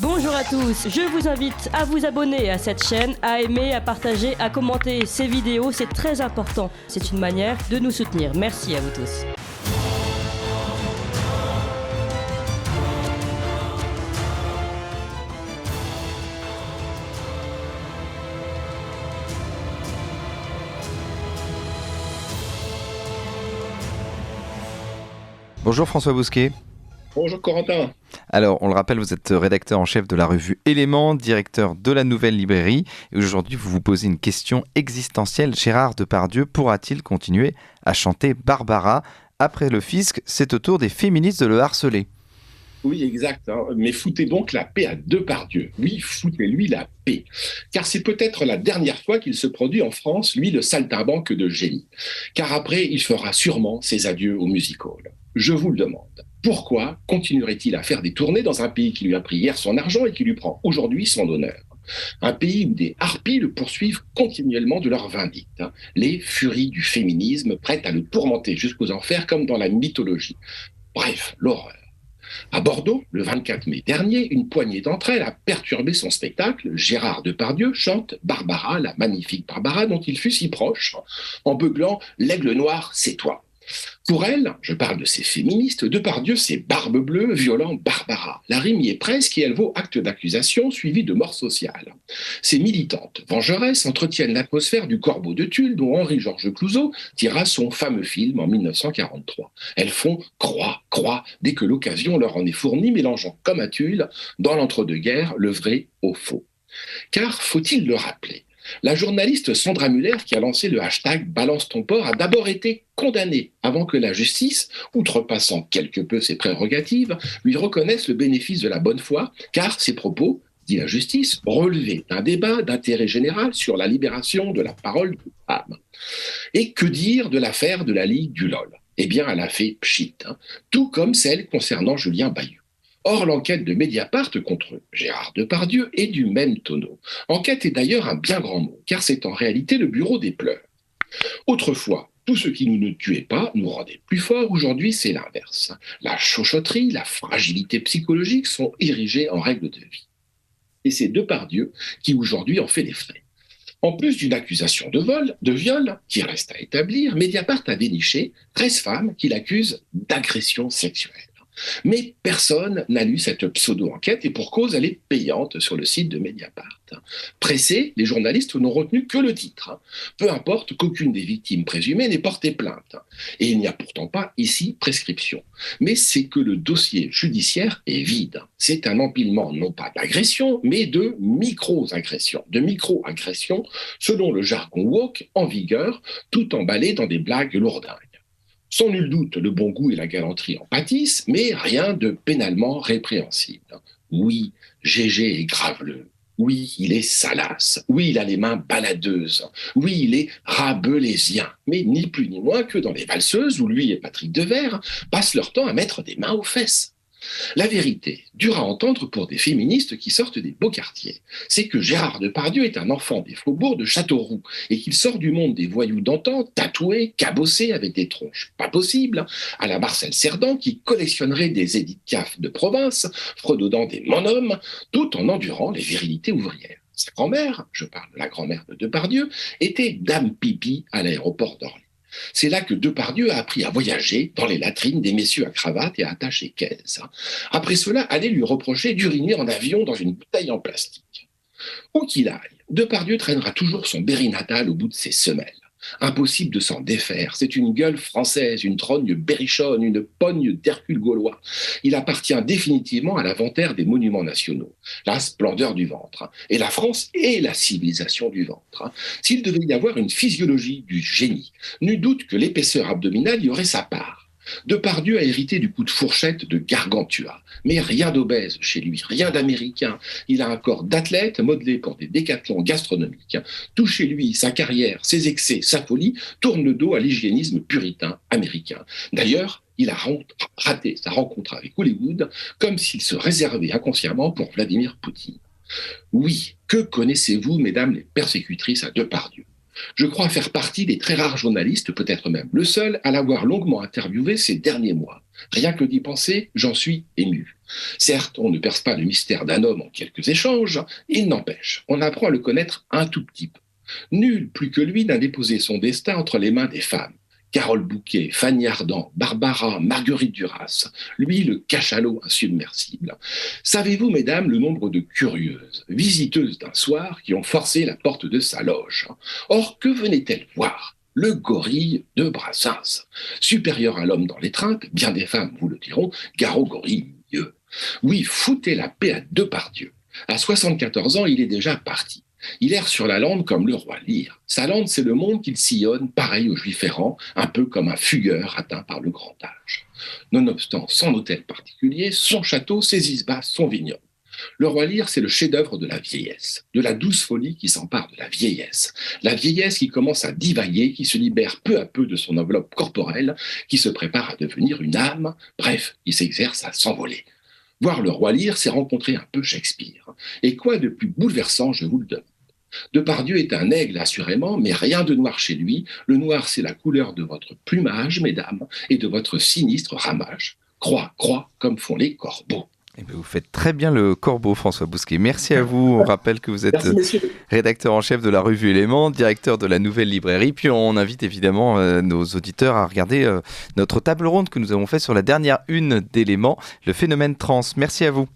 Bonjour à tous, je vous invite à vous abonner à cette chaîne, à aimer, à partager, à commenter ces vidéos, c'est très important. C'est une manière de nous soutenir. Merci à vous tous. Bonjour François Bousquet. Bonjour Corentin. Alors, on le rappelle, vous êtes rédacteur en chef de la revue Éléments, directeur de la Nouvelle Librairie. Et aujourd'hui, vous vous posez une question existentielle. Gérard Depardieu pourra-t-il continuer à chanter Barbara ? Après le fisc, c'est au tour des féministes de le harceler. Oui, exact. Mais foutez donc la paix à Depardieu. Oui, foutez-lui la paix. Car c'est peut-être la dernière fois qu'il se produit en France, lui, le saltimbanque de génie. Car après, il fera sûrement ses adieux au music-hall. Je vous le demande. Pourquoi continuerait-il à faire des tournées dans un pays qui lui a pris hier son argent et qui lui prend aujourd'hui son honneur ? Un pays où des harpies le poursuivent continuellement de leur vindicte. Les furies du féminisme prêtes à le tourmenter jusqu'aux enfers comme dans la mythologie. Bref, l'horreur. À Bordeaux, le 24 mai dernier, une poignée d'entre elles a perturbé son spectacle. Gérard Depardieu chante Barbara, la magnifique Barbara dont il fut si proche, en beuglant « L'aigle noir, c'est toi ». Pour elle, je parle de ces féministes, Depardieu c'est Barbe bleue, violant Barbara. La rime y est presque et elle vaut acte d'accusation suivi de mort sociale. Ces militantes vengeresses entretiennent l'atmosphère du Corbeau de Tulle dont Henri-Georges Clouzot tira son fameux film en 1943. Elles font croix dès que l'occasion leur en est fournie, mélangeant comme à Tulle, dans l'entre-deux-guerres, le vrai au faux. Car, faut-il le rappeler, la journaliste Sandra Muller, qui a lancé le hashtag Balance ton porc, a d'abord été condamnée avant que la justice, outrepassant quelque peu ses prérogatives, lui reconnaisse le bénéfice de la bonne foi, car ses propos, dit la justice, relevaient d'un débat d'intérêt général sur la libération de la parole de femme. Et que dire de l'affaire de la Ligue du LOL ? Eh bien, elle a fait pchit, tout comme celle concernant Julien Bayou. Or, l'enquête de Mediapart contre Gérard Depardieu est du même tonneau. Enquête est d'ailleurs un bien grand mot, car c'est en réalité le bureau des pleurs. Autrefois, tout ce qui nous ne tuait pas nous rendait plus forts. Aujourd'hui, c'est l'inverse. La chochotterie, la fragilité psychologique sont érigées en règle de vie. Et c'est Depardieu qui aujourd'hui en fait les frais. En plus d'une accusation de vol, de viol, qui reste à établir, Mediapart a déniché 13 femmes qui l'accusent d'agression sexuelle. Mais personne n'a lu cette pseudo-enquête et pour cause, elle est payante sur le site de Mediapart. Pressés, les journalistes n'ont retenu que le titre. Peu importe qu'aucune des victimes présumées n'ait porté plainte. Et il n'y a pourtant pas ici prescription. Mais c'est que le dossier judiciaire est vide. C'est un empilement non pas d'agressions, mais de micro-agressions. De micro-agressions selon le jargon woke en vigueur, tout emballé dans des blagues lourdingues. Sans nul doute, le bon goût et la galanterie en pâtissent, mais rien de pénalement répréhensible. Oui, Gégé est graveleux. Oui, il est salace. Oui, il a les mains baladeuses. Oui, il est rabelaisien. Mais ni plus ni moins que dans les valseuses où lui et Patrick Devers passent leur temps à mettre des mains aux fesses. La vérité, dure à entendre pour des féministes qui sortent des beaux quartiers, c'est que Gérard Depardieu est un enfant des faubourgs de Châteauroux et qu'il sort du monde des voyous d'antan, tatoués, cabossés avec des tronches pas possibles, à la Marcel Cerdan qui collectionnerait des Édith Piaf de province, fredonnant des monhommes, tout en endurant les virilités ouvrières. Sa grand-mère, je parle de la grand-mère de Depardieu, était dame pipi à l'aéroport d'Orly. C'est là que Depardieu a appris à voyager dans les latrines des messieurs à cravate et à attacher caisse. Après cela, allez lui reprocher d'uriner en avion dans une bouteille en plastique. Où qu'il aille, Depardieu traînera toujours son Berry natal au bout de ses semelles. Impossible de s'en défaire. C'est une gueule française, une trogne berrichonne, une pogne d'Hercule gaulois. Il appartient définitivement à l'inventaire des monuments nationaux. La splendeur du ventre. Et la France est la civilisation du ventre. S'il devait y avoir une physiologie du génie, nul doute que l'épaisseur abdominale y aurait sa part. Depardieu a hérité du coup de fourchette de Gargantua, mais rien d'obèse chez lui, rien d'américain. Il a un corps d'athlète modelé pour des décathlons gastronomiques. Tout chez lui, sa carrière, ses excès, sa folie, tourne le dos à l'hygiénisme puritain américain. D'ailleurs, il a raté sa rencontre avec Hollywood comme s'il se réservait inconsciemment pour Vladimir Poutine. Oui, que connaissez-vous, mesdames les persécutrices à Depardieu ? Je crois faire partie des très rares journalistes, peut-être même le seul, à l'avoir longuement interviewé ces derniers mois. Rien que d'y penser, j'en suis ému. Certes, on ne perce pas le mystère d'un homme en quelques échanges, il n'empêche, on apprend à le connaître un tout petit peu. Nul plus que lui n'a déposé son destin entre les mains des femmes. Carole Bouquet, Fanny Ardant, Barbara, Marguerite Duras, lui le cachalot insubmersible. Savez-vous, mesdames, le nombre de curieuses, visiteuses d'un soir qui ont forcé la porte de sa loge? Or, que venaient-elles voir? Le gorille de Brassens. Supérieur à l'homme dans l'étreinte, bien des femmes vous le diront, gare au gorille mieux. Oui, foutez la paix à Depardieu. À 74 ans, il est déjà parti. Il erre sur la lande comme le roi Lear. Sa lande, c'est le monde qu'il sillonne, pareil au juif errant, un peu comme un fugueur atteint par le grand âge. Nonobstant son hôtel particulier, son château, ses isbas, son vignoble. Le roi Lear, c'est le chef-d'œuvre de la vieillesse, de la douce folie qui s'empare de la vieillesse qui commence à divaguer, qui se libère peu à peu de son enveloppe corporelle, qui se prépare à devenir une âme, bref, qui s'exerce à s'envoler. Voir le roi Lear, c'est rencontrer un peu Shakespeare. Et quoi de plus bouleversant, je vous le demande. Depardieu est un aigle, assurément, mais rien de noir chez lui. Le noir, c'est la couleur de votre plumage, mesdames, et de votre sinistre ramage. Croix, croix, comme font les corbeaux. Eh bien, vous faites très bien le corbeau, François Bousquet. Merci à vous. On rappelle que vous êtes rédacteur en chef de la revue Éléments, directeur de la Nouvelle Librairie. Puis on invite évidemment nos auditeurs à regarder notre table ronde que nous avons faite sur la dernière une d'Éléments, le phénomène trans. Merci à vous.